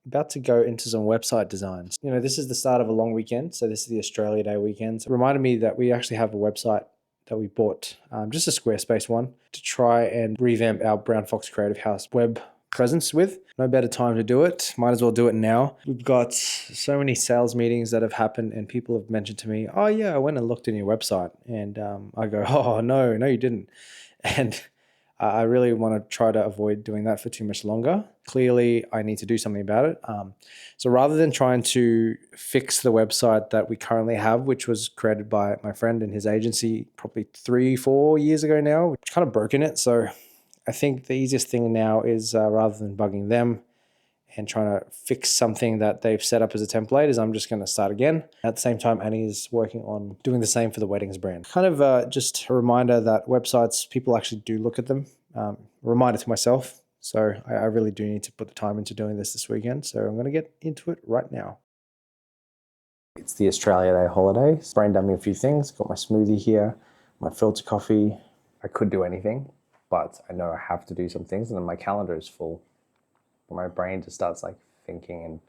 about to go into some website designs. This is the start of a long weekend. So this is the Australia Day weekend. So it reminded me that we actually have a website that we bought, just a Squarespace one, to try and revamp our Brown Fox Creative House web presence with. No better time to do it. Might as well do it now. We've got so many sales meetings that have happened and people have mentioned to me, oh yeah, I went and looked in your website. And I go, oh no, you didn't. And I really want to try to avoid doing that for too much longer. Clearly, I need to do something about it. So rather than trying to fix the website that we currently have, which was created by my friend and his agency probably 3-4 years ago now, which kind of broken it. So I think the easiest thing now is rather than bugging them and trying to fix something that they've set up as a template, is I'm just going to start again. At the same time, Annie is working on doing the same for the weddings brand. Kind of just a reminder that websites, people actually do look at them. A reminder to myself. So I really do need to put the time into doing this weekend. So I'm going to get into it right now. It's the Australia Day holiday. Brain dumping a few things. Got my smoothie here, my filter coffee. I could do anything, but I know I have to do some things, and then my calendar is full. My brain just starts like thinking and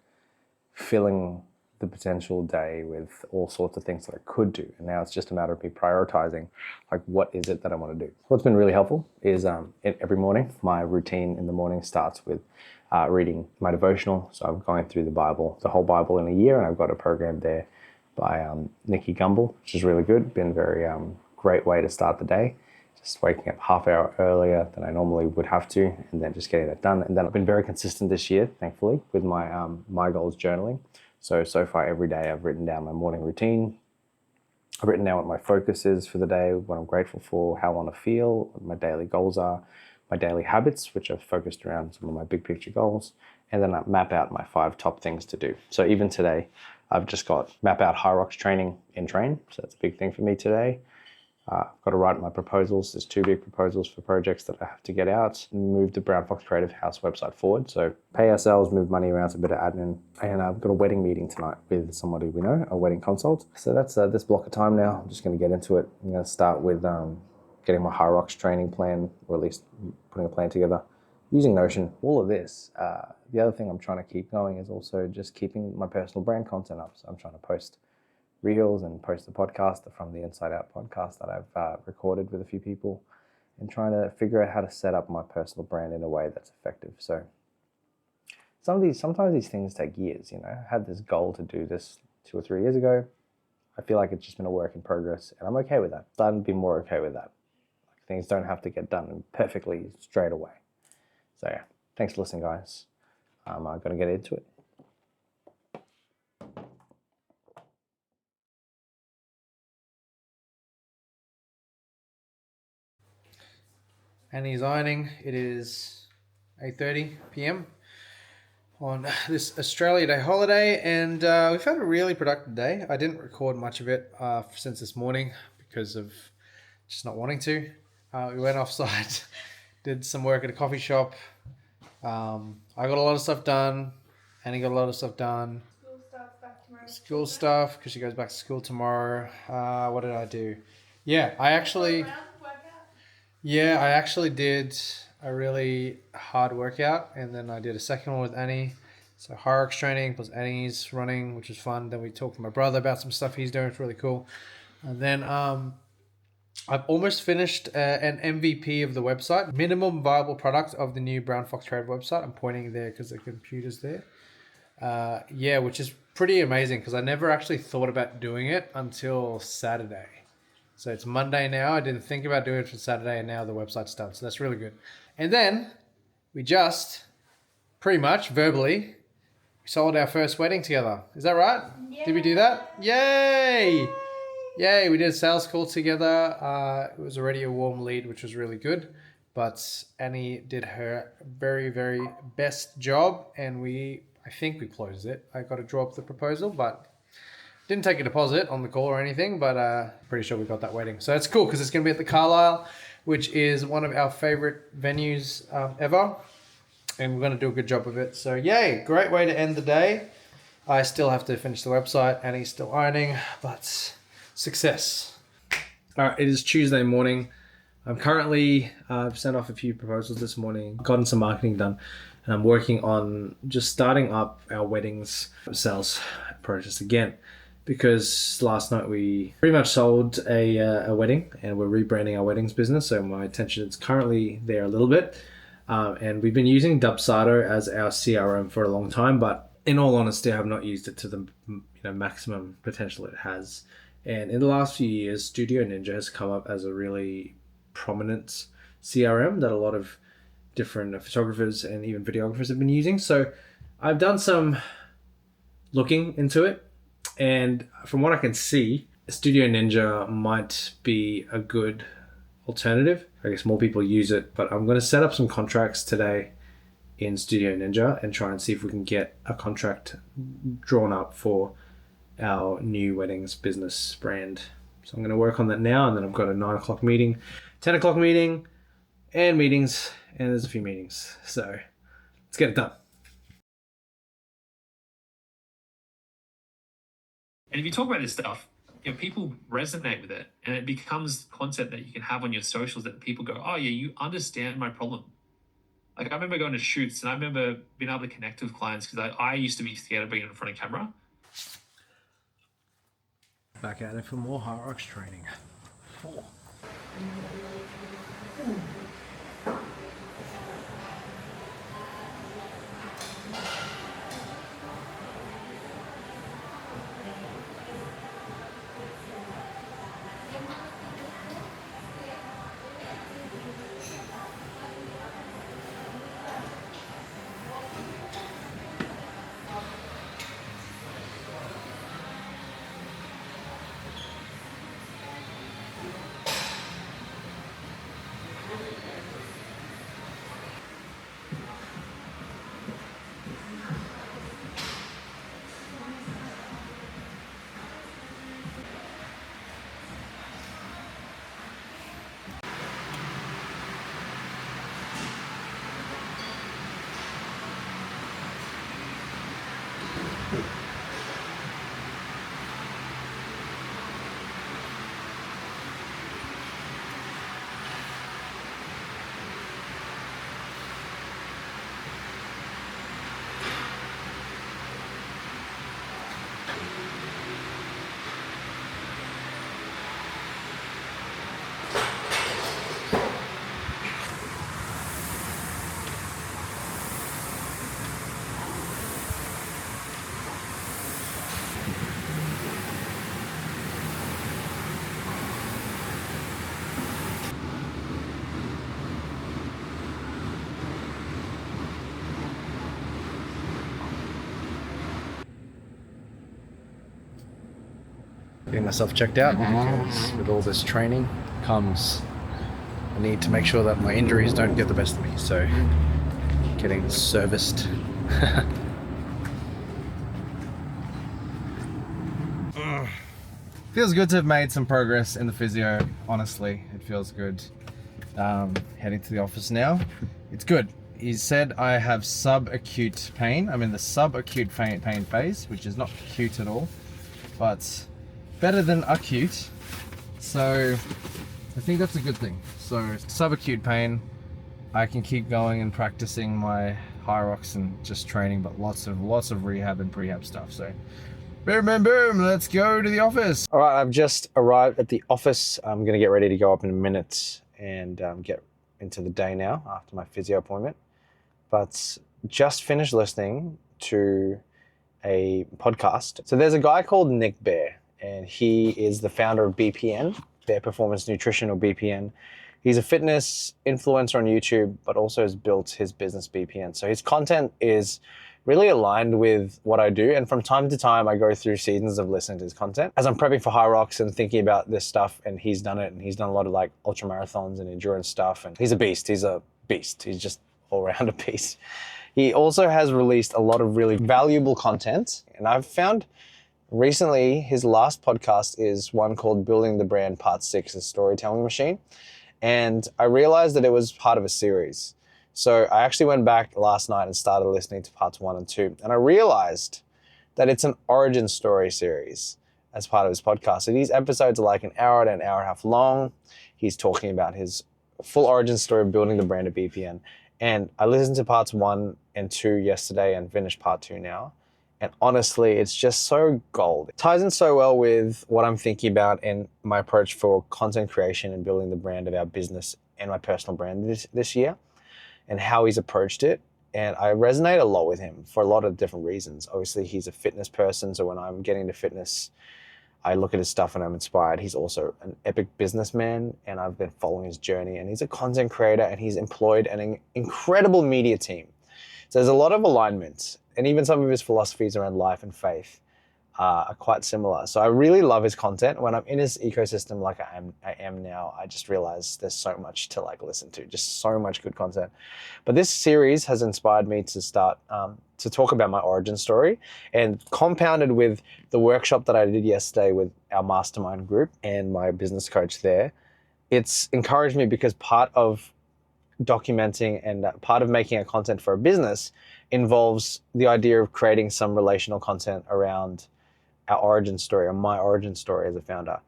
filling the potential day with all sorts of things that I could do. And now it's just a matter of me prioritizing, like, what is it that I want to do? What's been really helpful is every morning, my routine in the morning starts with reading my devotional. So I'm going through the Bible, the whole Bible in a year, and I've got a program there by Nikki Gumbel, which is really good. Been a very great way to start the day. Just waking up half hour earlier than I normally would have to, and then just getting that done. And then I've been very consistent this year, thankfully, with my my goals journaling. So far every day I've written down my morning routine. I've written down what my focus is for the day, what I'm grateful for, how I want to feel, what my daily goals are, my daily habits, which I've focused around some of my big picture goals, and then I map out my 5 top things to do. So even today, I've just got map out high rocks training in train. So that's a big thing for me today. I've got to write my proposals. There's 2 big proposals for projects that I have to get out. Move the Brown Fox Creative House website forward. So pay ourselves, move money around, so a bit of admin. And I've got a wedding meeting tonight with somebody we know, a wedding consult. So that's this block of time now. I'm just going to get into it. I'm going to start with getting my high rocks training plan, or at least putting a plan together using Notion. All of this. The other thing I'm trying to keep going is also just keeping my personal brand content up. So I'm trying to post reels and post the podcast from the Inside Out podcast that I've recorded with a few people, and trying to figure out how to set up my personal brand in a way that's effective. So sometimes these things take years. I had this goal to do this 2 or 3 years ago. I feel like it's just been a work in progress, and I'm okay with that. Starting to be more okay with that. Things don't have to get done perfectly straight away. So yeah, thanks for listening, guys. I'm going to get into it. And he's ironing. It is 8:30 p.m. on this Australia Day holiday, and we've had a really productive day. I didn't record much of it since this morning because of just not wanting to. We went offsite, did some work at a coffee shop. I got a lot of stuff done. Annie got a lot of stuff done. School starts back tomorrow. School stuff, because she goes back to school tomorrow. What did I do? Yeah, I actually did a really hard workout, and then I did a second one with Annie. So high rocks training plus Annie's running, which was fun. Then we talked to my brother about some stuff he's doing. It's really cool. And then I've almost finished an MVP of the website, minimum viable product of the new Brown Fox Trade website. I'm pointing there because the computer's there. Which is pretty amazing because I never actually thought about doing it until Saturday. So it's Monday now. I didn't think about doing it for Saturday, and now the website's done. So that's really good. And then we just pretty much verbally sold our first wedding together. Is that right? Yeah. Did we do that? Yay! Yay! We did a sales call together. It was already a warm lead, which was really good. But Annie did her very, very best job, and I think we closed it. I got to draw up the proposal, but didn't take a deposit on the call or anything, but pretty sure we got that wedding. So that's cool because it's going to be at the Carlisle, which is one of our favorite venues ever. And we're going to do a good job of it. So yay, great way to end the day. I still have to finish the website. Annie's still ironing, but success. All right, it is Tuesday morning. I'm currently, I've sent off a few proposals this morning, gotten some marketing done. And I'm working on just starting up our weddings sales process again, because last night we pretty much sold a wedding, and we're rebranding our weddings business. So my attention is currently there a little bit. And we've been using Dubsado as our CRM for a long time, but in all honesty, I have not used it to the maximum potential it has. And in the last few years, Studio Ninja has come up as a really prominent CRM that a lot of different photographers and even videographers have been using. So I've done some looking into it, and from what I can see, Studio Ninja might be a good alternative. I guess more people use it, but I'm going to set up some contracts today in Studio Ninja and try and see if we can get a contract drawn up for our new weddings business brand. So I'm going to work on that now, and then I've got a 9 o'clock meeting, 10 o'clock meeting, and meetings, and there's a few meetings. So let's get it done. And if you talk about this stuff, people resonate with it, and it becomes content that you can have on your socials that people go, oh yeah, you understand my problem. Like, I remember going to shoots, and I remember being able to connect with clients because I used to be scared of being in front of camera. Back at it for more Hyrox training. 4. Getting myself checked out, because with all this training comes a need to make sure that my injuries don't get the best of me. So getting serviced. Feels good to have made some progress in the physio, honestly. It feels good. Heading to the office now. It's good. He said I have subacute pain. I'm in the subacute pain phase, which is not acute at all, but better than acute. So I think that's a good thing. So subacute pain, I can keep going and practicing my Hyrox and just training, but lots of rehab and prehab stuff. So boom, let's go to the office. All right, I've just arrived at the office. I'm gonna get ready to go up in a minute and get into the day now after my physio appointment. But just finished listening to a podcast. So there's a guy called Nick Bear, and he is the founder of BPN, Bear Performance Nutrition, or BPN. He's a fitness influencer on YouTube, but also has built his business BPN. So his content is really aligned with what I do. And from time to time, I go through seasons of listening to his content. As I'm prepping for Hyrox and thinking about this stuff, and he's done it, and he's done a lot of like ultra marathons and endurance stuff. And he's a beast. He's just all around a beast. He also has released a lot of really valuable content. And I've found recently his last podcast is one called Building the Brand Part 6, a storytelling machine. And I realized that it was part of a series. So I actually went back last night and started listening to parts 1 and 2. And I realized that it's an origin story series as part of his podcast. So these episodes are like an hour to an hour and a half long. He's talking about his full origin story of building the brand at BPN. And I listened to parts 1 and 2 yesterday and finished part 2 now. And honestly, it's just so gold. It ties in so well with what I'm thinking about in my approach for content creation and building the brand of our business and my personal brand this year, and how he's approached it. And I resonate a lot with him for a lot of different reasons. Obviously, he's a fitness person, so when I'm getting into fitness, I look at his stuff and I'm inspired. He's also an epic businessman, and I've been following his journey. And he's a content creator, and he's employed an incredible media team. So there's a lot of alignment, and even some of his philosophies around life and faith are quite similar. So I really love his content. When I'm in his ecosystem like I am now, I just realize there's so much to like listen to, just so much good content. But this series has inspired me to start to talk about my origin story, and compounded with the workshop that I did yesterday with our mastermind group and my business coach there. It's encouraged me because part of documenting and part of making a content for a business involves the idea of creating some relational content around our origin story, or my origin story as a founder,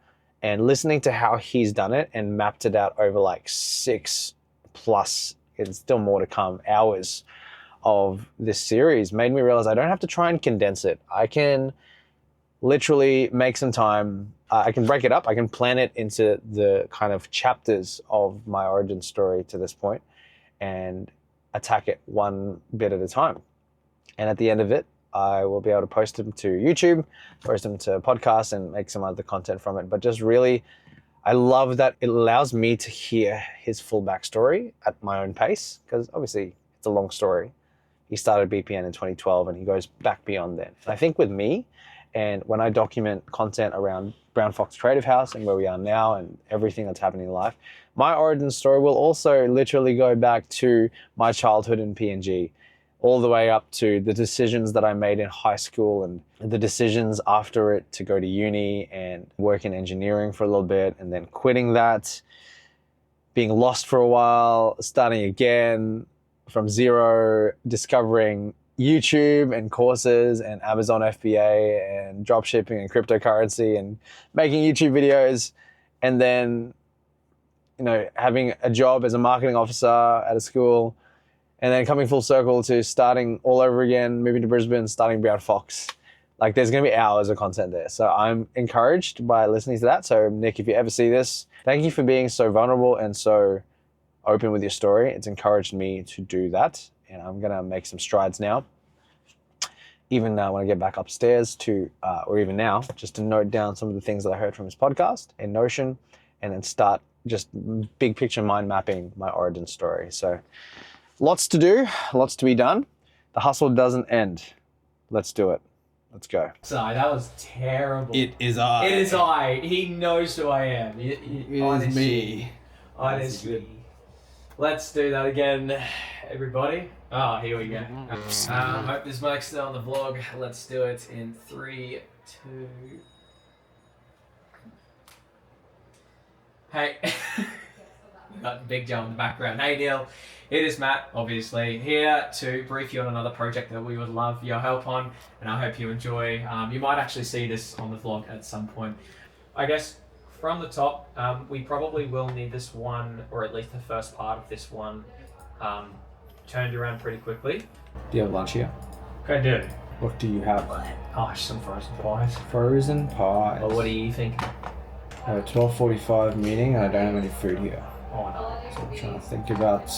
and listening to how he's done it and mapped it out over like 6+ and still more to come hours of this series made me realize I don't have to try and condense it. I can literally make some time. I can break it up. I can plan it into the kind of chapters of my origin story to this point and attack it one bit at a time. And at the end of it, I will be able to post them to YouTube, post them to podcasts, and make some other content from it. But just really, I love that it allows me to hear his full backstory at my own pace, because obviously it's a long story. He started BPN in 2012 and he goes back beyond then. I think with me, and when I document content around Brown Fox Creative House and where we are now and everything that's happening in life, my origin story will also literally go back to my childhood in PNG, all the way up to the decisions that I made in high school and the decisions after it to go to uni and work in engineering for a little bit, and then quitting that, being lost for a while, starting again from zero, discovering YouTube and courses and Amazon FBA and dropshipping and cryptocurrency and making YouTube videos, and then, you know, having a job as a marketing officer at a school, and then coming full circle to starting all over again, moving to Brisbane, starting Brown Fox. Like, there's going to be hours of content there. So I'm encouraged by listening to that. So Nick, if you ever see this, thank you for being so vulnerable and so open with your story. It's encouraged me to do that. And I'm going to make some strides now, even when I get back upstairs to, or even now, just to note down some of the things that I heard from his podcast in Notion, and then start just big picture mind mapping my origin story. So lots to do, lots to be done. The hustle doesn't end. Let's do it. Let's go. Sorry, that was terrible. It is I. It is I. He knows who I am. It is me. Honestly. Let's do that again, everybody. Oh, here we go. Hope this mic's still on the vlog. Let's do it in 3, 2. Hey. We got Big Joe in the background. Hey, Neil. It is Matt, obviously, here to brief you on another project that we would love your help on, and I hope you enjoy. You might actually see this on the vlog at some point. I guess from the top, we probably will need this one, or at least the first part of this one, turned around pretty quickly. Do you have lunch here? I do. What do you have? Oh, some frozen pies. Frozen pies. Well, what do you think? I have a 12:45 meeting and I don't have any food here. Oh, no. So I'm trying to think about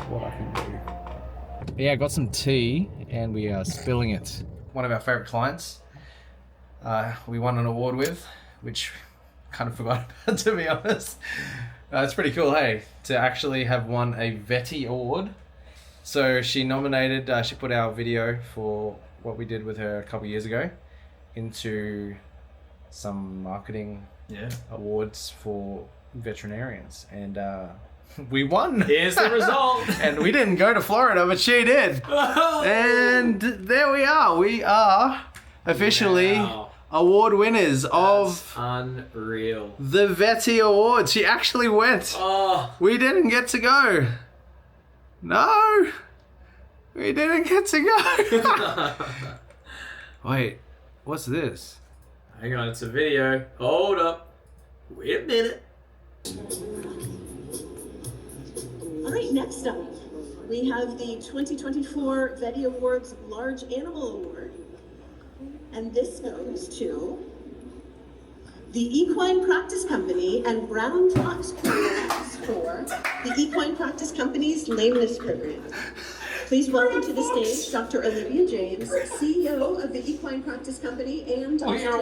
what I can do. Yeah, I got some tea and we are spilling it. One of our favorite clients, we won an award with, which kind of forgot about, to be honest. It's pretty cool, hey, to actually have won a Vetty award. So she nominated, she put our video for what we did with her a couple years ago into some marketing awards for veterinarians, and we won. Here's the result. And we didn't go to Florida, but she did. And there we are. We are officially award winners of unreal. the Vetty Award. She actually went. Oh. We didn't get to go. No. We didn't get to go. Wait, what's this? Hang on, it's a video. Hold up. Wait a minute. All right, next up, we have the 2024 Vetty Awards Large Animal Award. And this goes to the Equine Practice Company and Brown Trot programs for the Equine Practice Company's lameness program. Please welcome to the stage Dr. Olivia James, CEO of the Equine Practice Company and We're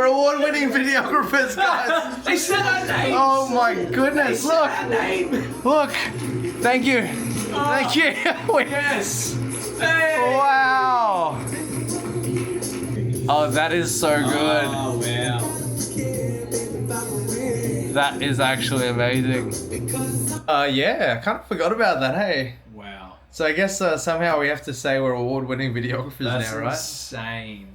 award-winning videographers, guys. They said our names. Oh my goodness! Look, look. Thank you, thank you. Yes. Hey. Wow. Oh, that is so good. Oh wow. That is actually amazing. Yeah, I kind of forgot about that. Hey. Wow. So I guess somehow we have to say we're award-winning videographers That's now, right? insane.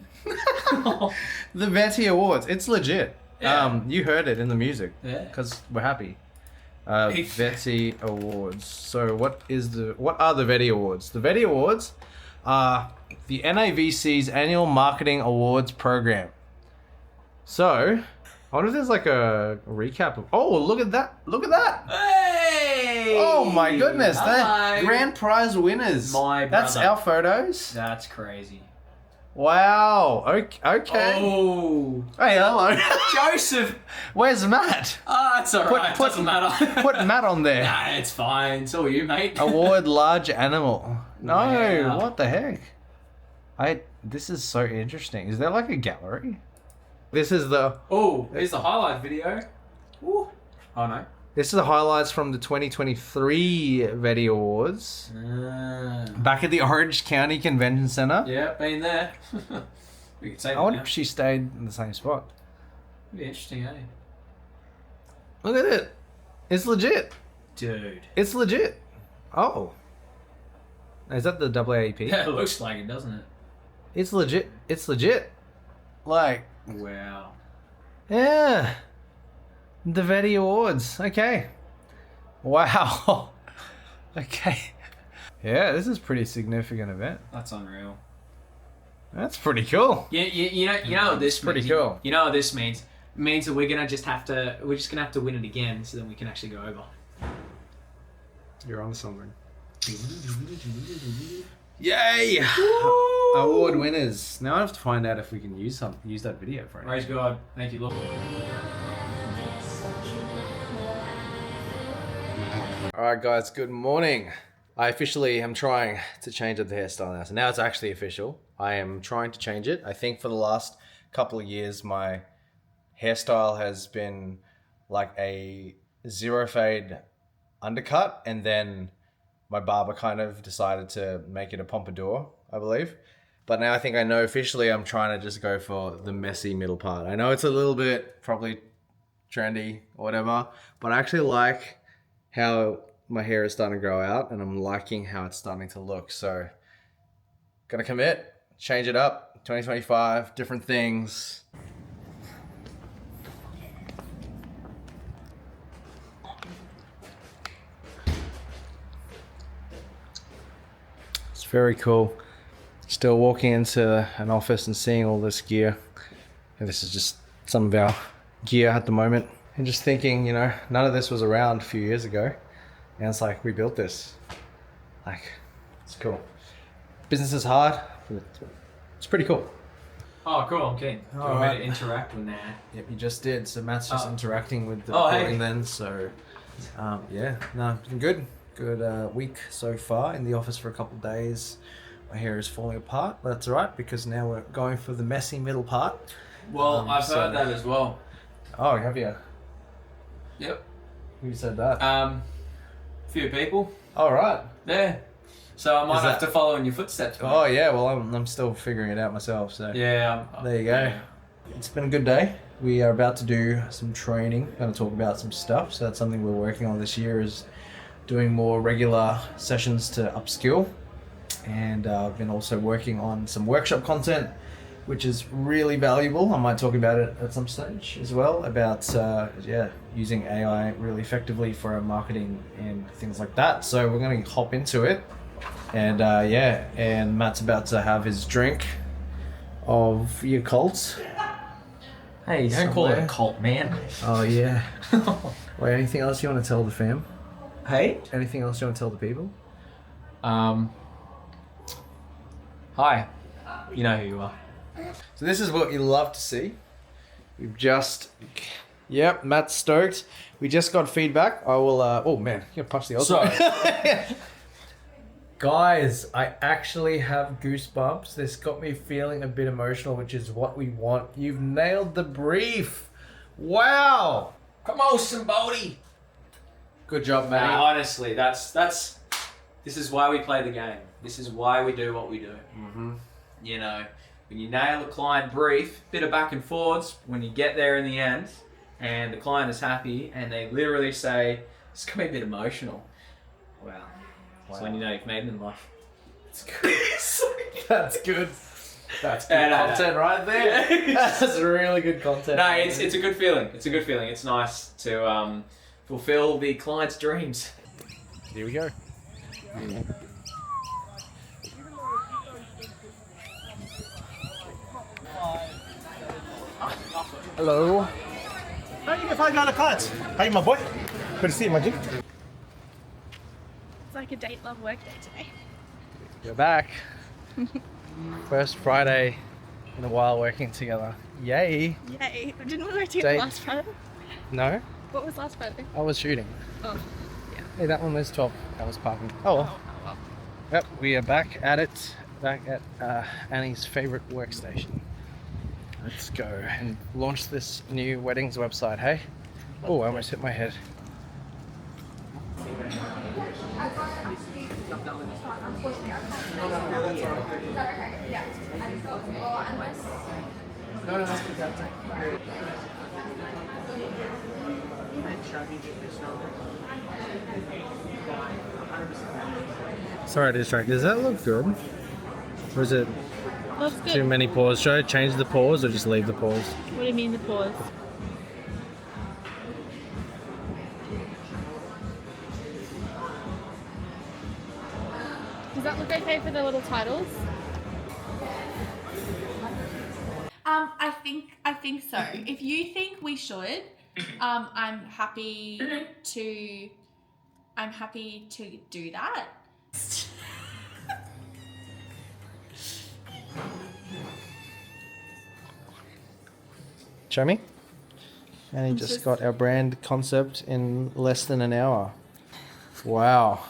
The Vetty Awards. It's legit. Yeah. You heard it in the music. Yeah. Because we're happy. Vetty Awards. So what are the Vetty Awards? The Vetty Awards are the NAVC's annual marketing awards program. So I wonder if there's like a recap of. Oh, look at that! Look at that! Hey! Oh my goodness! Hello. They're grand prize winners. That's brother. our photos. That's crazy. Wow. Okay. Oh. Hey, hello. Joseph. Where's Matt? Ah, it's alright. Put- Doesn't matter. Put Matt on there. Nah, it's fine. It's all you, mate. Award large animal. No, Wow. what the heck? This is so interesting. Is there like a gallery? This is the Oh, here's the highlight video. Ooh. Oh no. This is the highlights from the 2023 Vetty Awards. Back at the Orange County Convention Center. Yeah, been there. We could say I that wonder now. if she stayed in the same spot. Be interesting, eh? Look at it. It's legit. Dude. It's legit. Oh. Is that the AAP? It looks like it, doesn't it? It's legit. It's legit. Like, Wow. yeah. The Vetty Awards. Okay. Wow. Okay. Yeah, this is a pretty significant event. That's unreal. That's pretty cool. You know what this Pretty means? cool. You know what this means? It means that we're just gonna have to win it again so then we can actually go over. You're on something. Yay! Award winners. Now I have to find out if we can use that video for it. Praise God. Thank you, Lord. Alright guys, good morning. I officially am trying to change up the hairstyle now. So now it's actually official. I am trying to change it. I think for the last couple of years my hairstyle has been like a zero fade undercut, and then my barber kind of decided to make it a pompadour, I believe. But now I think I know officially I'm trying to just go for the messy middle part. I know it's a little bit probably trendy or whatever, but I actually like how my hair is starting to grow out and I'm liking how it's starting to look. So gonna commit, change it up, 2025, different things. It's very cool. Still walking into an office and seeing all this gear. And this is just some of our gear at the moment. And just thinking, you know, none of this was around a few years ago. And it's like, we built this. Like, it's cool. Business is hard, but it's pretty cool. Oh, cool. I'm keen. Do you want Alright. me to interact with that? Yep, you just did. So Matt's just interacting with the Oh, hey. recording then. So, yeah, no, been good. Good week so far in the office for a couple of days. My hair is falling apart, but that's all right because now we're going for the messy middle part. Well, I've so- heard that as well. Oh, have you? Yep. Who said that? Few people. All right. Yeah. So I might Is have that- to follow in your footsteps. mate. Oh yeah. Well, I'm still figuring it out myself. So Yeah. there you go. It's been a good day. We are about to do some training. Going to talk about some stuff. So that's something we're working on this year, is doing more regular sessions to upskill. And I've been also working on some workshop content, which is really valuable. I might talk about it at some stage as well, about using AI really effectively for our marketing and things like that. So we're going to hop into it. And and Matt's about to have his drink of your cult. Hey, don't call it a cult, man. Oh yeah. Wait, anything else you want to tell the fam? Hey. Anything else you want to tell the people? Hi. You know who you are. So this is what you love to see. We've just, yep, Matt's stoked. We just got feedback. I will, oh man, you're gonna punch the So, guys, I actually have goosebumps. This got me feeling a bit emotional, which is what we want. You've nailed the brief. Wow. come on, somebody. Good job, Matty. Honestly, that's. This is why we play the game. This is why we do what we do. Mm-hmm. You know, when you nail a client brief, bit of back and forwards, when you get there in the end, and the client is happy, and they literally say, "It's gonna be a bit emotional." Wow. That's when you know you've made it in life. It's good. That's good. That's good And, content right there. That's really good content. No, it's a good feeling. It's a good feeling. It's nice to fulfill the client's dreams. Here we go. Hello. How you get $5 cards? How you, my boy? Good to see you, my G. It's like a date love work day today. You're back. First Friday in a while working together. Yay. Yay. Didn't we work together Date. last Friday? No, What was last Friday? I was shooting. Oh, Hey, that one was 12 hours parking. Oh, well. well. Yep, we are back at it. Back at Annie's favorite workstation. Let's go and launch this new weddings website, hey? Oh, I almost hit my head. Sorry to distract. Does that look good? Or is it Looks good. too many pause? Should I change the pause or just leave the pause? What do you mean the pause? Does that look okay for the little titles? I think so. If you think we should, I'm happy to do that. Show me. Annie just got our brand concept in less than an hour. Wow.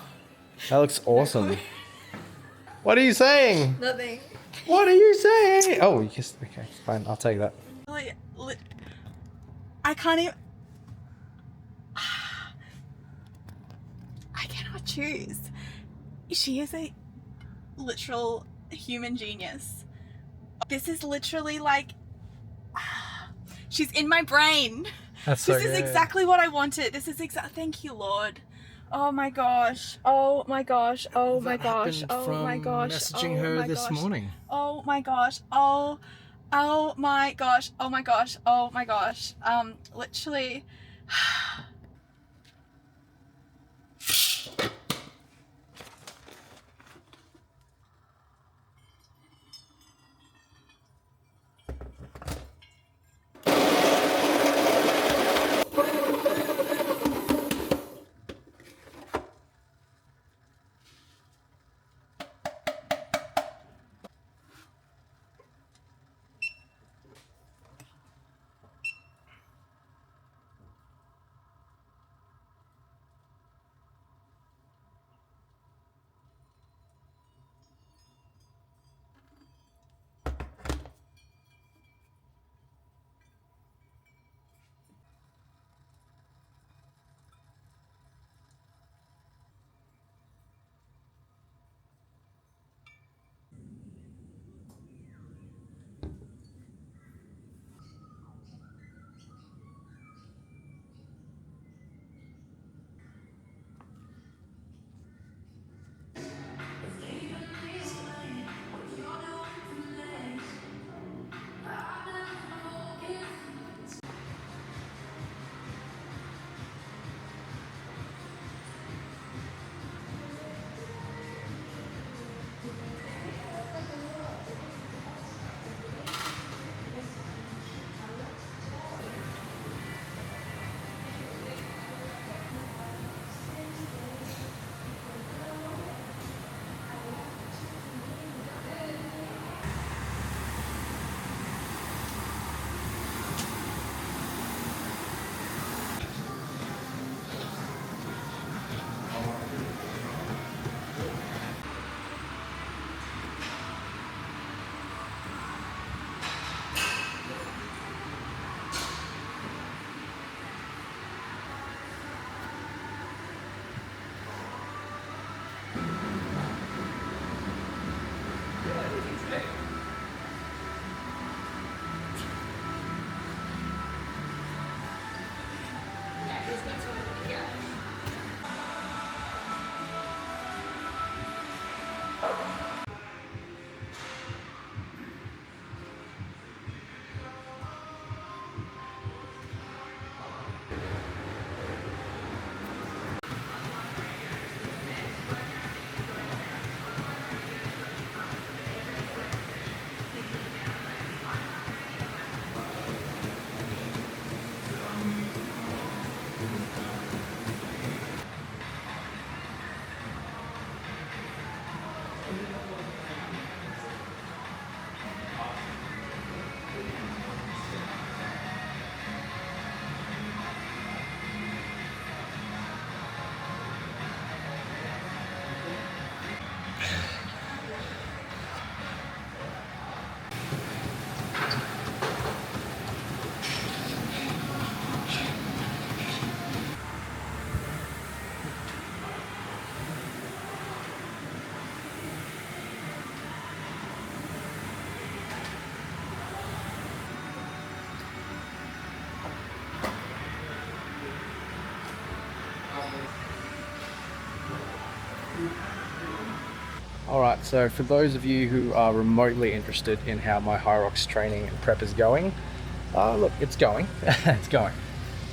That looks awesome. What are you saying? Nothing. What are you saying? Oh, you kissed. Okay, fine. I'll take that. I can't even. I cannot choose. She is a literal human genius. This is literally like. She's in my brain. That's so This is good. exactly what I wanted. This is Thank you, Lord. Oh my gosh. Oh my gosh. Oh my gosh. Oh my gosh. Messaging Oh her my this gosh. morning. Oh my gosh. Oh my gosh. Oh my gosh. Oh my gosh. Literally. Right, so for those of you who are remotely interested in how my Hyrox training and prep is going, look, it's going. It's going.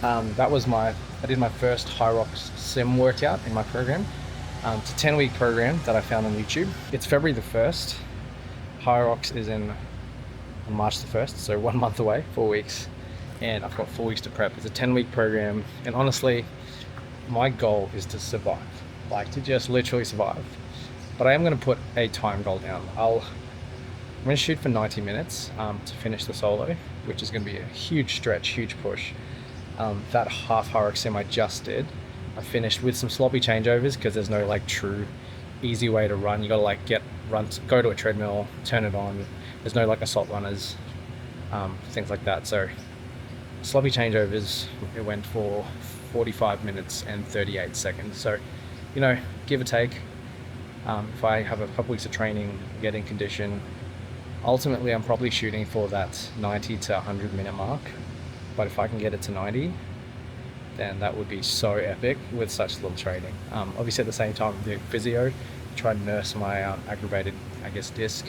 I did my first Hyrox sim workout in my program. It's a 10-week program that I found on YouTube. It's February the 1st. Hyrox is on March the 1st, so 1 month away, 4 weeks. And I've got 4 weeks to prep. It's a 10-week program. And honestly, my goal is to survive, like to just literally survive. But I am going to put a time goal down. I'm going to shoot for 90 minutes to finish the solo, which is going to be a huge stretch, huge push. That half Hyrox sim I just did, I finished with some sloppy changeovers because there's no like true easy way to run. You got to like go to a treadmill, turn it on. There's no like assault runners, things like that. So sloppy changeovers, it went for 45 minutes and 38 seconds. So, you know, give or take. If I have a couple weeks of training, get in condition, ultimately I'm probably shooting for that 90 to 100 minute mark. But if I can get it to 90, then that would be so epic with such little training. Obviously at the same time I'm doing physio, try to nurse my aggravated, disc,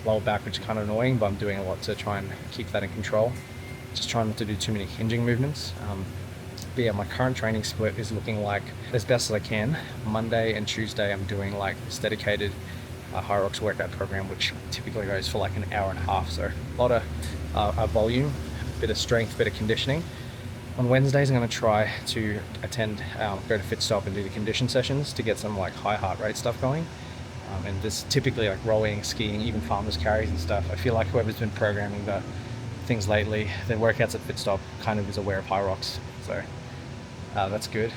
lower back, which is kind of annoying, but I'm doing a lot to try and keep that in control. Just trying not to do too many hinging movements. But yeah, my current training split is looking like, as best as I can, Monday and Tuesday I'm doing like this dedicated Hyrox workout program, which typically goes for like an hour and a half. So a lot of volume, a bit of strength, a bit of conditioning. On Wednesdays I'm going to try to go to Fit Stop and do the condition sessions to get some like high heart rate stuff going. And this typically like rowing, skiing, even farmers carries and stuff. I feel like whoever's been programming the things lately, their workouts at Fit Stop kind of is aware of Hyrox. So that's good.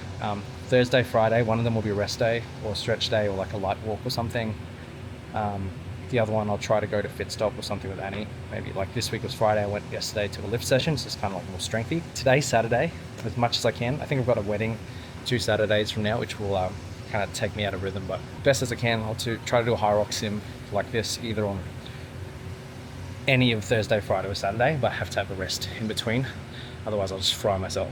Thursday, Friday, one of them will be a rest day or a stretch day or like a light walk or something. The other one I'll try to go to Fit Stop or something with Annie. Maybe like this week was Friday, I went yesterday to a lift session, so it's kind of like more strengthy. Today's Saturday, as much as I can. I think I've got a wedding 2 Saturdays from now, which will kind of take me out of rhythm, but best as I can, I'll try to do a Hyrox sim like this, either on any of Thursday, Friday or Saturday, but I have to have a rest in between. Otherwise I'll just fry myself.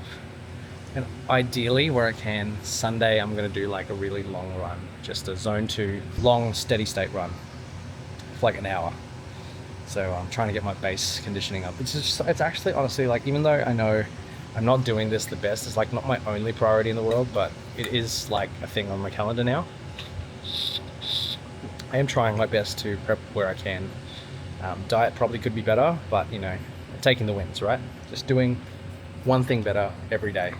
And ideally, where I can, Sunday I'm going to do like a really long run, just a zone 2 long steady state run for like an hour. So I'm trying to get my base conditioning up. It's actually honestly like, even though I know I'm not doing this the best, it's like not my only priority in the world, but it is like a thing on my calendar now. I am trying my best to prep where I can. Diet probably could be better, but you know, taking the wins, right? Just doing one thing better every day.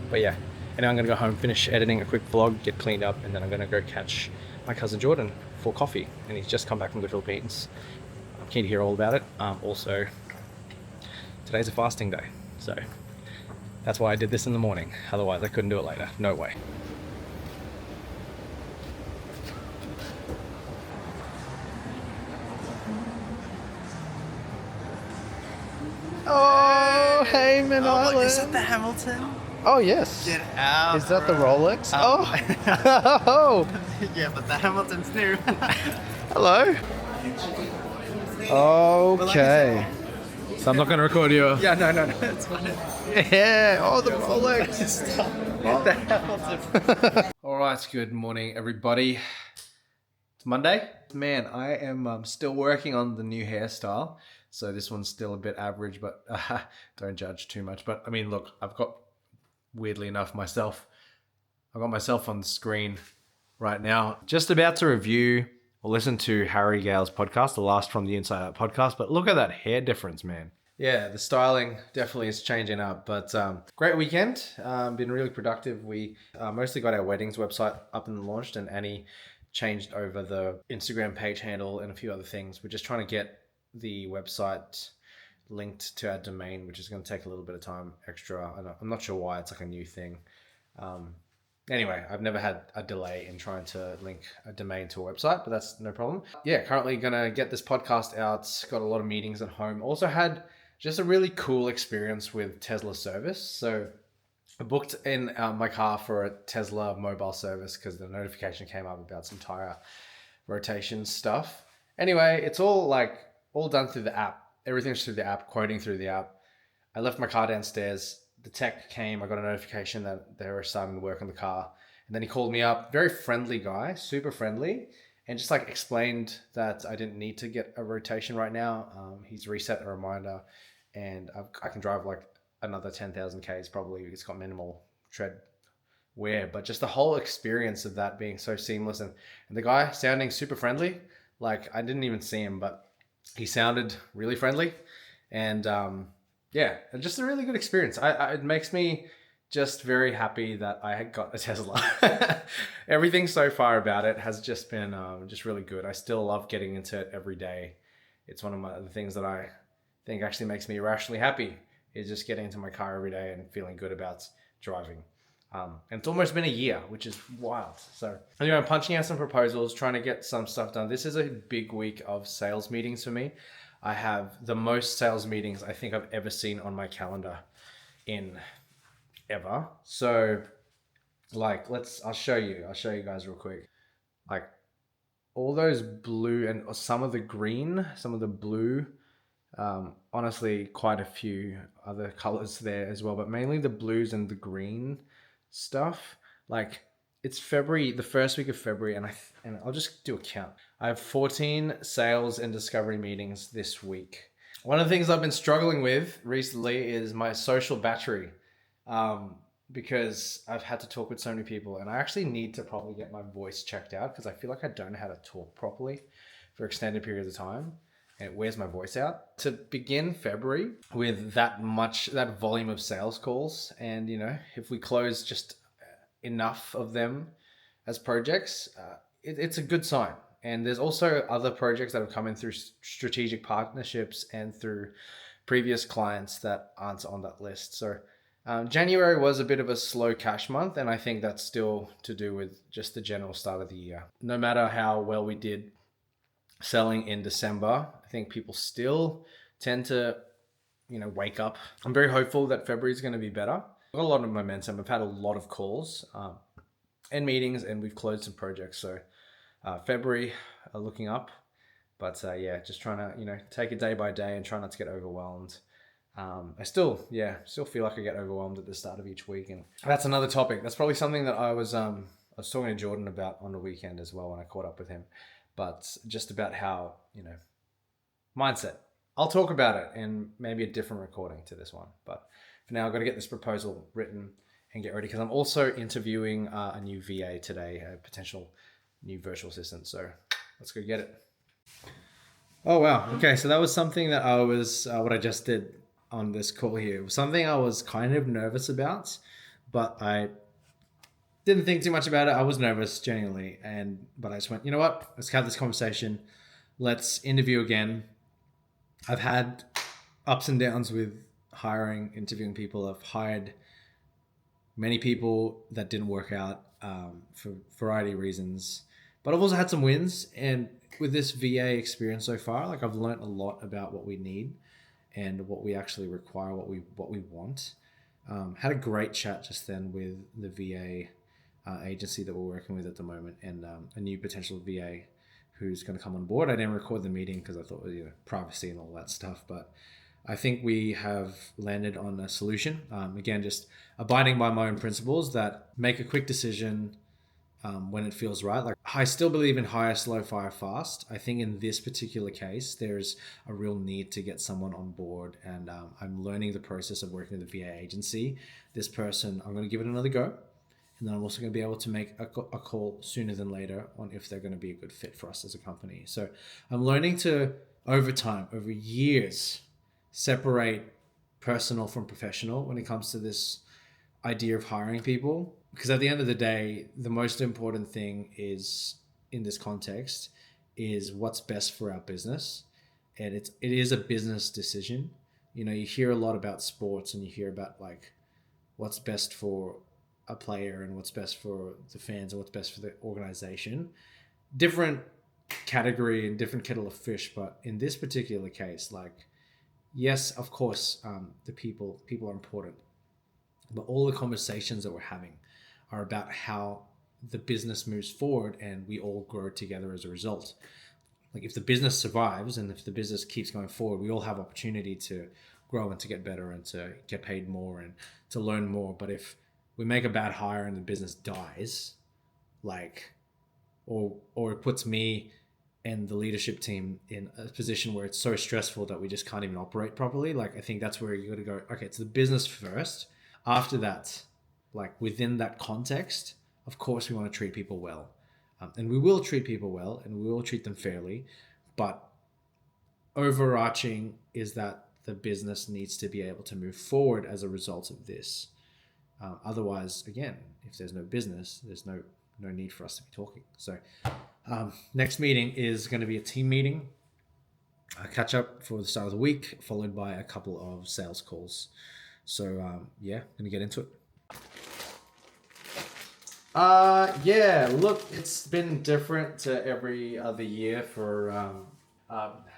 But yeah, and now I'm gonna go home, finish editing a quick vlog, get cleaned up, and then I'm gonna go catch my cousin Jordan for coffee. And he's just come back from the Philippines. I'm keen to hear all about it. Also, today's a fasting day, so that's why I did this in the morning. Otherwise, I couldn't do it later. No way. Oh, hey, Man Island. Is that the Hamilton? Oh, yes. Get out. Is that the Rolex? Oh. Yeah, but the Hamilton's new. Hello. Okay. So I'm not going to record you. Yeah, no. It's fine. Yeah. Oh, the Rolex. The Hamilton. All right. Good morning, everybody. It's Monday. Man, I am still working on the new hairstyle. So this one's still a bit average, but don't judge too much. But I mean, look, weirdly enough, I've got myself on the screen right now. Just about to review or listen to Harry Gale's podcast, the last from the Inside Out podcast. But look at that hair difference, man. Yeah, the styling definitely is changing up. But great weekend. Been really productive. We mostly got our weddings website up and launched, and Annie changed over the Instagram page handle and a few other things. We're just trying to get the website linked to our domain, which is going to take a little bit of time extra. I'm not sure why. It's like a new thing. Anyway, I've never had a delay in trying to link a domain to a website, but that's no problem. Yeah, currently going to get this podcast out. Got a lot of meetings at home. Also had just a really cool experience with Tesla service. So I booked in my car for a Tesla mobile service because the notification came up about some tire rotation stuff. Anyway, it's all done through the app. Everything's through the app, quoting through the app. I left my car downstairs. The tech came. I got a notification that they were starting to work on the car. And then he called me up. Very friendly guy, super friendly. and just like explained that I didn't need to get a rotation right now. He's reset a reminder, and I can drive like another 10,000 Ks probably. It's got minimal tread wear, but just the whole experience of that being so seamless, and the guy sounding super friendly. Like I didn't even see him, but he sounded really friendly, and yeah, just a really good experience. It makes me just very happy that I had got a Tesla. Everything so far about it has just been just really good. I still love getting into it every day. It's one of the things that I think actually makes me irrationally happy, is just getting into my car every day and feeling good about driving. And it's almost been a year, which is wild. So anyway, I'm punching out some proposals, trying to get some stuff done. This is a big week of sales meetings for me. I have the most sales meetings I think I've ever seen on my calendar in ever. So like, I'll show you guys real quick. Like all those blue and some of the green, some of the blue, honestly, quite a few other colors there as well, but mainly the blues and the green stuff. Like it's February, the first week of February, and I'll just do a count. I have 14 sales and discovery meetings this week. One of the things I've been struggling with recently is my social battery, because I've had to talk with so many people, and I actually need to probably get my voice checked out because I feel like I don't know how to talk properly for extended periods of time. And it wears my voice out. To begin February with that volume of sales calls, and if we close just enough of them as projects, it's a good sign. And there's also other projects that have come in through strategic partnerships and through previous clients that aren't on that list. So January was a bit of a slow cash month, and I think that's still to do with just the general start of the year. No matter how well we did selling in December, I think people still tend to, wake up. I'm very hopeful that February is going to be better. I've got a lot of momentum. I've had a lot of calls and meetings, and we've closed some projects. So February looking up, but yeah, just trying to, take it day by day and try not to get overwhelmed. I still feel like I get overwhelmed at the start of each week, and that's another topic. That's probably something that I was talking to Jordan about on the weekend as well when I caught up with him. But just about how, mindset. I'll talk about it in maybe a different recording to this one. But for now, I've got to get this proposal written and get ready, because I'm also interviewing a new VA today, a potential new virtual assistant. So let's go get it. Oh, wow. Okay, so that was something that I was, what I just did on this call here. It was something I was kind of nervous about, but I didn't think too much about it. I was nervous genuinely, but I just went, you know what? Let's have this conversation. Let's interview again. I've had ups and downs with hiring, interviewing people. I've hired many people that didn't work out for a variety of reasons, but I've also had some wins. And with this VA experience so far, like I've learned a lot about what we need and what we actually require, what we want. Had a great chat just then with the VA agency that we're working with at the moment, and a new potential VA who's going to come on board. I didn't record the meeting because I thought, privacy and all that stuff, but I think we have landed on a solution. Again, just abiding by my own principles that make a quick decision when it feels right. Like I still believe in hire slow, fire fast. I think in this particular case, there's a real need to get someone on board, and I'm learning the process of working with the VA agency. This person, I'm going to give it another go. And then I'm also going to be able to make a call sooner than later on if they're going to be a good fit for us as a company. So I'm learning to, over time, over years, separate personal from professional when it comes to this idea of hiring people. Because at the end of the day, the most important thing is, in this context, is what's best for our business. And it is a business decision. You hear a lot about sports, and you hear about like what's best for a player and what's best for the fans and what's best for the organization. Different category and different kettle of fish, but in this particular case, like, yes, of course, the people are important, but all the conversations that we're having are about how the business moves forward and we all grow together as a result. Like if the business survives and if the business keeps going forward, we all have opportunity to grow and to get better and to get paid more and to learn more. But if we make a bad hire and the business dies, like, or it puts me and the leadership team in a position where it's so stressful that we just can't even operate properly. Like, I think that's where you got to go, okay, it's the business first. After that, like within that context, of course we want to treat people well. And we will treat people well and we will treat them fairly. But overarching is that the business needs to be able to move forward as a result of this. Otherwise, again, if there's no business, there's no need for us to be talking. So next meeting is going to be a team meeting, a catch up for the start of the week, followed by a couple of sales calls. So yeah, going to get into it. Yeah, look, it's been different to every other year for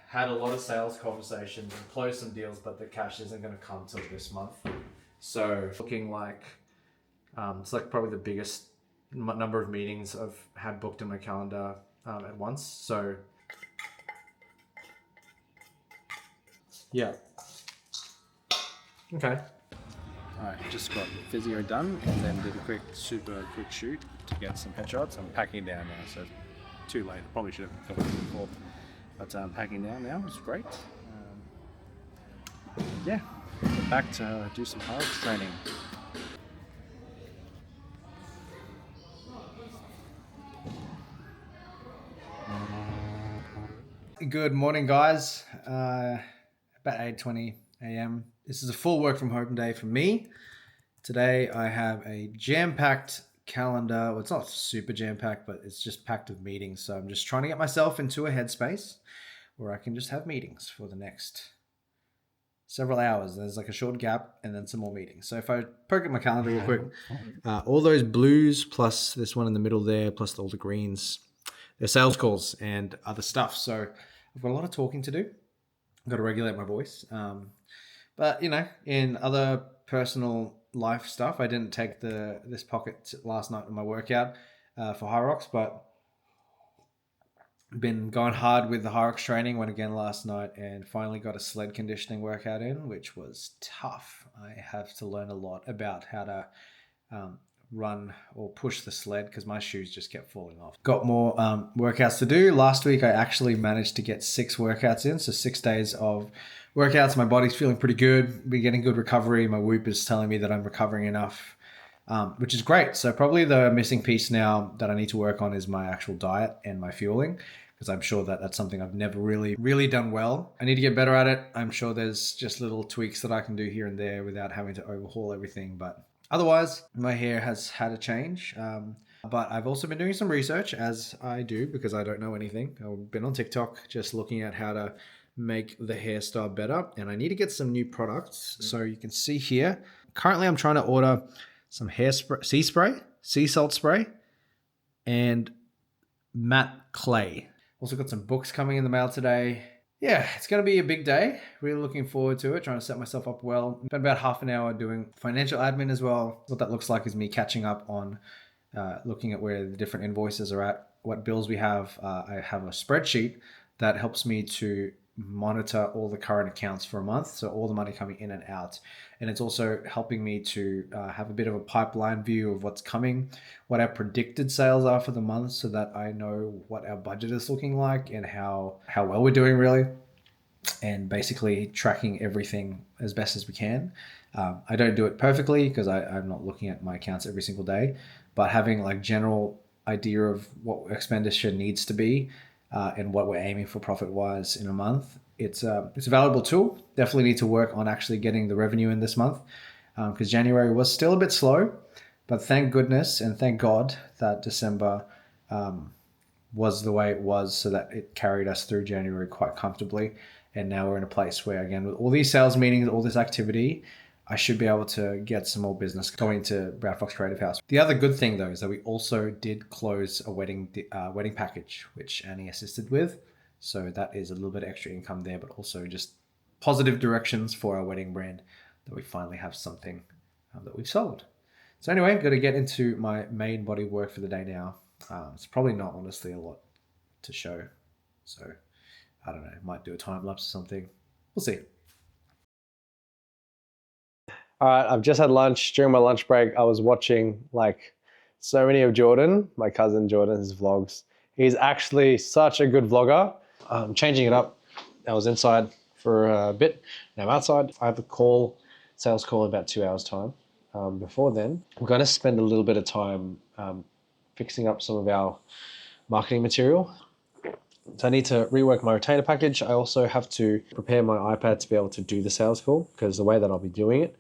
had a lot of sales conversations and closed some deals, but the cash isn't going to come till this month. So looking like it's like probably the biggest number of meetings I've had booked in my calendar at once. So yeah. Okay. Alright, just got physio done and then did a super quick shoot to get some headshots. I'm packing down now, so too late. Probably should have filmed it before, but I'm packing down now. It's great. Yeah, back to do some hard training. Good morning, guys. About 8:20 a.m. This is a full work from home day for me. Today I have a jam-packed calendar. Well, it's not super jam-packed, but it's just packed with meetings. So I'm just trying to get myself into a headspace where I can just have meetings for the next several hours. There's like a short gap and then some more meetings. So if I poke at my calendar real quick, all those blues plus this one in the middle there, plus all the greens, they're sales calls and other stuff. So I've got a lot of talking to do. I've got to regulate my voice. But, you know, in other personal life stuff, I didn't take this pocket last night in my workout for High Rocks, but been going hard with the High Rocks training. Went again last night and finally got a sled conditioning workout in, which was tough. I have to learn a lot about how to run or push the sled because my shoes just kept falling off. Got more workouts to do. Last week I actually managed to get 6 workouts in, so 6 days of workouts. My body's feeling pretty good. We're getting good recovery. My Whoop is telling me that I'm recovering enough, which is great. So probably the missing piece now that I need to work on is my actual diet and my fueling, because I'm sure that that's something I've never really done well. I need to get better at it. I'm sure there's just little tweaks that I can do here and there without having to overhaul everything, but otherwise, my hair has had a change, but I've also been doing some research, as I do, because I don't know anything. I've been on TikTok just looking at how to make the hairstyle better, and I need to get some new products. So you can see here, currently I'm trying to order some hairspray, sea salt spray, and matte clay. Also got some books coming in the mail today. Yeah, it's going to be a big day. Really looking forward to it, trying to set myself up well. Spent about half an hour doing financial admin as well. What that looks like is me catching up on looking at where the different invoices are at, what bills we have. I have a spreadsheet that helps me to monitor all the current accounts for a month, so all the money coming in and out. And it's also helping me to have a bit of a pipeline view of what's coming, what our predicted sales are for the month, so that I know what our budget is looking like and how well we're doing really, and basically tracking everything as best as we can. I don't do it perfectly because I'm not looking at my accounts every single day, but having like general idea of what expenditure needs to be and what we're aiming for profit-wise in a month. It's a valuable tool. Definitely need to work on actually getting the revenue in this month because January was still a bit slow, but thank goodness and thank God that December was the way it was, so that it carried us through January quite comfortably. And now we're in a place where, again, with all these sales meetings, all this activity, I should be able to get some more business going to Brown Fox Creative House. The other good thing, though, is that we also did close a wedding package, which Annie assisted with. So that is a little bit of extra income there, but also just positive directions for our wedding brand that we finally have something that we've sold. So anyway, I'm going to get into my main body of work for the day now. It's probably not honestly a lot to show. So I don't know, might do a time lapse or something. We'll see. All right, I've just had lunch. During my lunch break, I was watching like so many of Jordan, my cousin Jordan's vlogs. He's actually such a good vlogger. I'm changing it up. I was inside for a bit. Now I'm outside. I have a sales call in about 2 hours time. Before then, I'm going to spend a little bit of time fixing up some of our marketing material. So I need to rework my retainer package. I also have to prepare my iPad to be able to do the sales call, because the way that I'll be doing it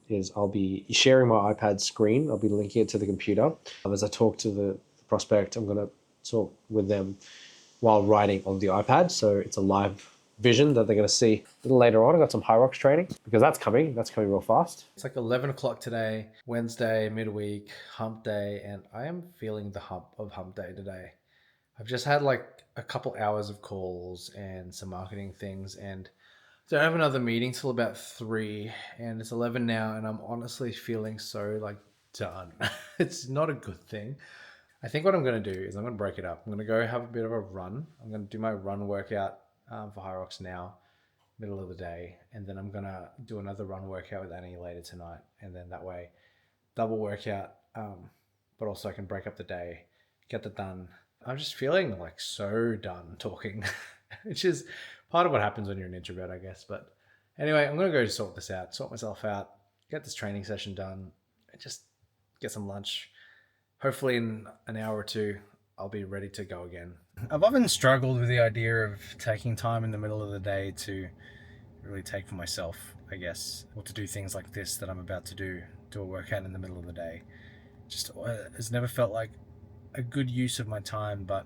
is I'll be sharing my iPad screen. I'll be linking it to the computer. As I talk to the prospect, I'm going to talk with them while writing on the iPad. So it's a live vision that they're going to see a little later on. I got some High Rocks training because that's coming real fast. It's like 11 o'clock today, Wednesday, midweek, hump day, and I am feeling the hump of hump day today. I've just had like a couple hours of calls and some marketing things, and don't have another meeting till about 3, and it's 11 now, and I'm honestly feeling so like done. It's not a good thing. I think what I'm going to do is I'm going to break it up. I'm going to go have a bit of a run. I'm going to do my run workout for High Rocks now, middle of the day, and then I'm going to do another run workout with Annie later tonight, and then that way double workout, but also I can break up the day, get that done. I'm just feeling like so done talking, which is part of what happens when you're an introvert, I guess. But anyway, I'm going to go sort myself out, get this training session done, and just get some lunch. Hopefully in an hour or 2, I'll be ready to go again. I've often struggled with the idea of taking time in the middle of the day to really take for myself, I guess, or to do things like this that I'm about to do a workout in the middle of the day. Just it's never felt like a good use of my time. But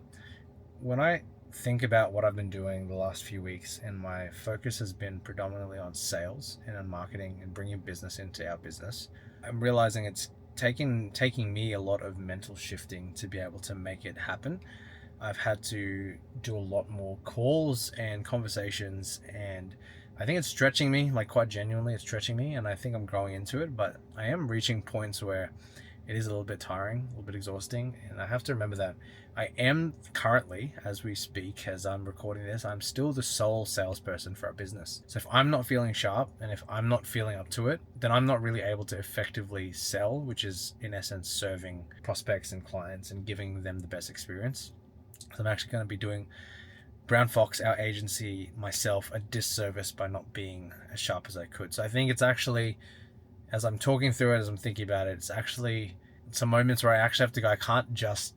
when I think about what I've been doing the last few weeks, and my focus has been predominantly on sales and on marketing and bringing business into our business, I'm realizing it's taking me a lot of mental shifting to be able to make it happen. I've had to do a lot more calls and conversations, and I think it's stretching me, like quite genuinely it's stretching me, and I think I'm growing into it, but I am reaching points where it is a little bit tiring, a little bit exhausting, and I have to remember that I am currently, as we speak, as I'm recording this, I'm still the sole salesperson for our business. So if I'm not feeling sharp and if I'm not feeling up to it, then I'm not really able to effectively sell, which is in essence serving prospects and clients and giving them the best experience. So I'm actually going to be doing Brown Fox, our agency, myself, a disservice by not being as sharp as I could. So I think it's actually, as I'm talking through it, as I'm thinking about it, it's actually some moments where I actually have to go, I can't just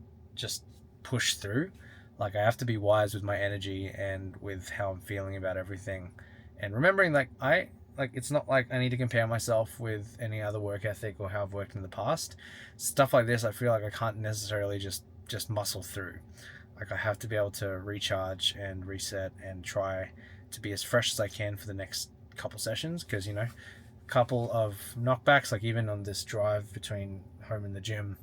push through. Like I have to be wise with my energy and with how I'm feeling about everything. And remembering like it's not like I need to compare myself with any other work ethic or how I've worked in the past. Stuff like this, I feel like I can't necessarily just muscle through. Like I have to be able to recharge and reset and try to be as fresh as I can for the next couple sessions, because couple of knockbacks, like even on this drive between home and the gym,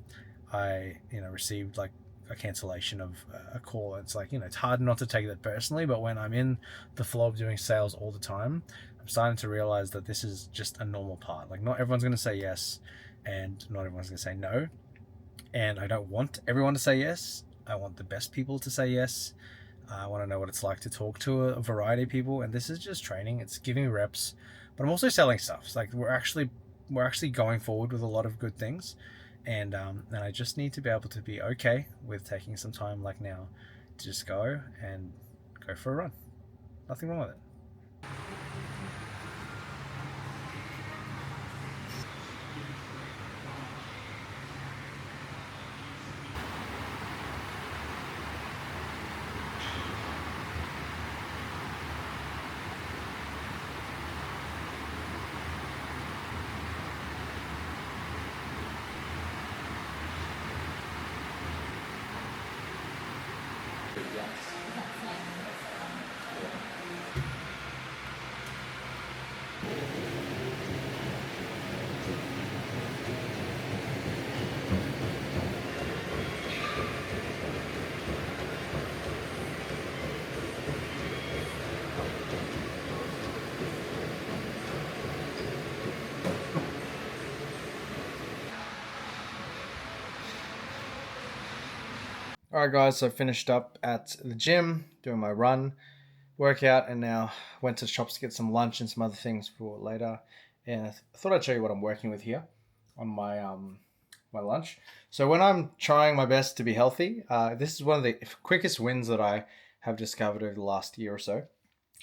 I received like a cancellation of a call. It's like, it's hard not to take that personally, but when I'm in the flow of doing sales all the time, I'm starting to realize that this is just a normal part. Like not everyone's going to say yes, and not everyone's going to say no, and I don't want everyone to say yes. I want the best people to say yes. I want to know what it's like to talk to a variety of people, and this is just training. It's giving me reps, but I'm also selling stuff. It's like we're actually going forward with a lot of good things, and I just need to be able to be okay with taking some time like now to just go for a run. Nothing wrong with it. Alright guys, so I finished up at the gym, doing my run workout, and now went to the shops to get some lunch and some other things for later. And I thought I'd show you what I'm working with here on my my lunch. So when I'm trying my best to be healthy, this is one of the quickest wins that I have discovered over the last year or so,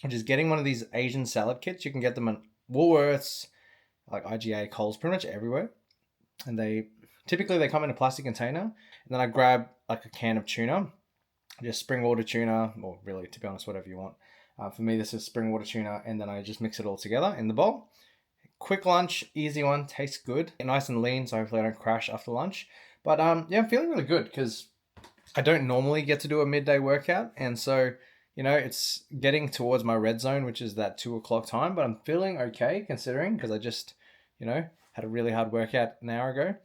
which is getting one of these Asian salad kits. You can get them in Woolworths, like IGA, Coles, pretty much everywhere. And they come in a plastic container. And then I grab like a can of tuna, just spring water tuna, or really, to be honest, whatever you want. For me, this is spring water tuna, and then I just mix it all together in the bowl. Quick lunch, easy one, tastes good, nice and lean, so hopefully I don't crash after lunch. But yeah, I'm feeling really good because I don't normally get to do a midday workout, and so it's getting towards my red zone, which is that 2 o'clock time. But I'm feeling okay considering, because I just had a really hard workout an hour ago.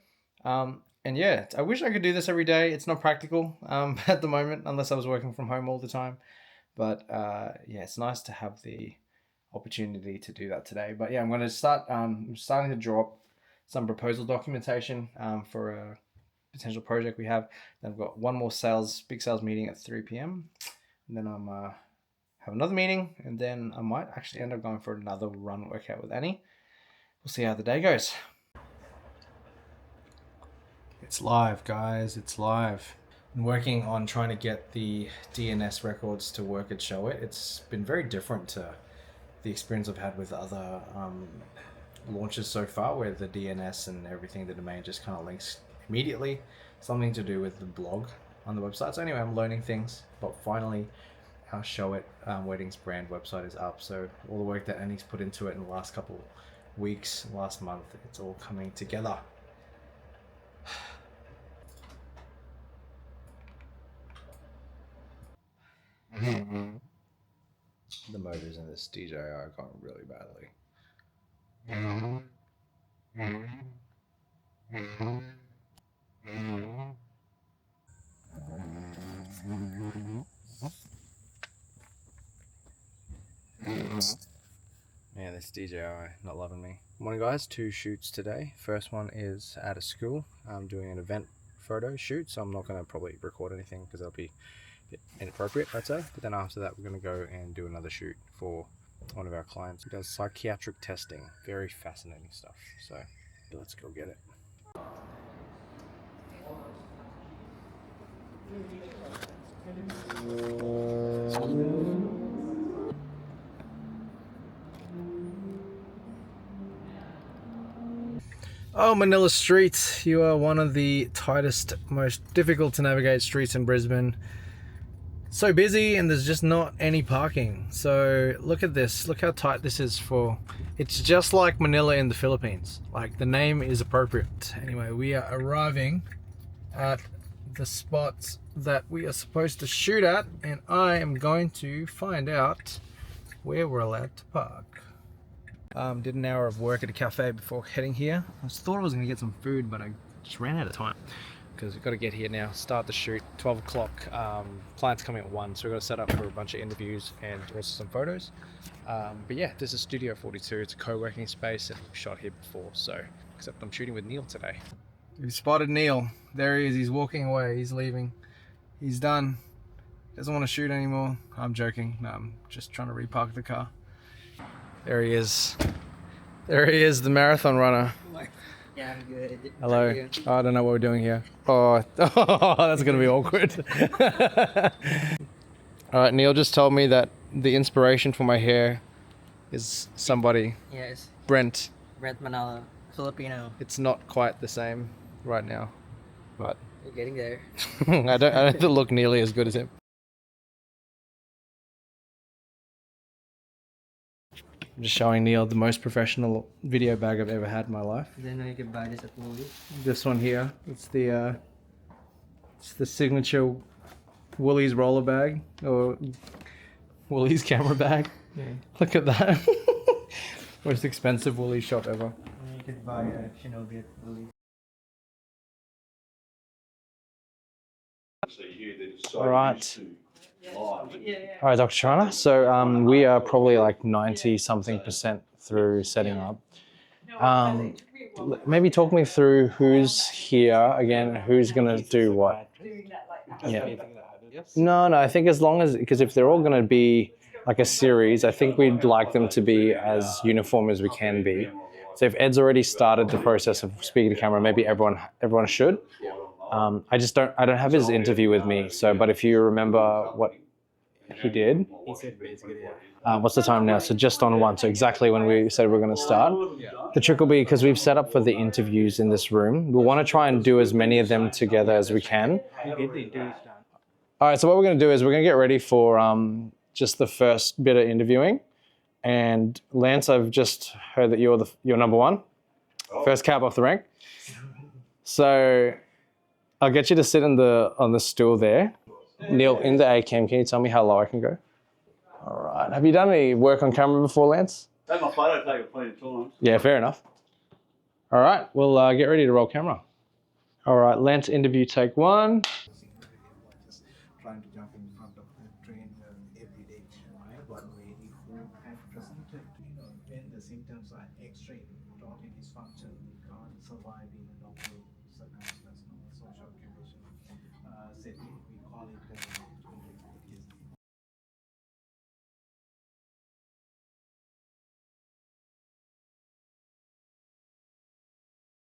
And yeah, I wish I could do this every day. It's not practical at the moment, unless I was working from home all the time. But yeah, it's nice to have the opportunity to do that today. But yeah, I'm going to start. I'm starting to draw up some proposal documentation for a potential project we have. Then I've got one more big sales meeting at 3 p.m. And then I'm have another meeting, and then I might actually end up going for another run workout with Annie. We'll see how the day goes. It's live, guys. It's live. I'm working on trying to get the DNS records to work at Show It. It's been very different to the experience I've had with other launches so far, where the DNS and everything, the domain just kind of links immediately. Something to do with the blog on the website. So anyway, I'm learning things, but finally our Show It Weddings brand website is up. So all the work that Annie's put into it in the last couple weeks, last month, it's all coming together. The motors in this DJI are going really badly. Man, this DJI not loving me. Morning guys, 2 shoots today. First one is at a school. I'm doing an event photo shoot, so I'm not going to probably record anything because that'll be a bit inappropriate, I'd say. But then after that, we're going to go and do another shoot for one of our clients who does psychiatric testing. Very fascinating stuff. So let's go get it. Oh, Manila streets. You are one of the tightest, most difficult to navigate streets in Brisbane. So busy, and there's just not any parking. So look at this. Look how tight this is for... It's just like Manila in the Philippines. Like, the name is appropriate. Anyway, we are arriving at the spots that we are supposed to shoot at, and I am going to find out where we're allowed to park. Did an hour of work at a cafe before heading here. I thought I was going to get some food, but I just ran out of time because we've got to get here now, start the shoot, 12 o'clock. Client's coming at 1, so we've got to set up for a bunch of interviews and also some photos. But yeah, this is Studio 42. It's a co-working space, and we've shot here before, so except I'm shooting with Neil today. We've spotted Neil. There he is. He's walking away. He's leaving. He's done. Doesn't want to shoot anymore. I'm joking. No, I'm just trying to repark the car. There he is. There he is, the marathon runner. Yeah, I'm good. Hello. Oh, I don't know what we're doing here. Oh, that's going to be awkward. All right, Neil just told me that the inspiration for my hair is somebody. Yes. Brent. Brent Manalo, Filipino. It's not quite the same right now, but You're getting there. I don't look nearly as good as him. I'm just showing Neil the most professional video bag I've ever had in my life. I didn't know you could buy this at movies. This one here, it's the signature Woolies roller bag, or Woolies camera bag. Yeah. Look at that. Most expensive Woolies shop ever. You could buy a Shinobi at movies. All right. All right, Dr. Chana. So we are probably like 90-something% through setting up. Maybe talk me through who's here again, who's gonna do what. Yeah. No, I think as long as, because if they're all gonna be like a series, I think we'd like them to be as uniform as we can be. So if Ed's already started the process of speaking to camera, maybe everyone should. I don't have his interview with me. So, but if you remember what he did, He said basically, what's the time now? So just on one. So exactly when we said we're going to start. The trick will be, because we've set up for the interviews in this room, we'll want to try and do as many of them together as we can. We'll get the interviews done. All right, so what we're going to do is we're going to get ready for just the first bit of interviewing. And Lance, I've just heard that you're number one, first cab off the rank. So I'll get you to sit on the stool there. Neil, in the A cam, can you tell me how low I can go? All right. Have you done any work on camera before, Lance? Take my photo, take it plenty of times. Yeah, fair enough. All right, we'll get ready to roll camera. All right, Lance, interview take one. Trying to jump in front of the train every day, right? But really who have presented, when the symptoms are extreme, organ dysfunction, can't survive in a normal circumstance, normal social condition. Setting, we call it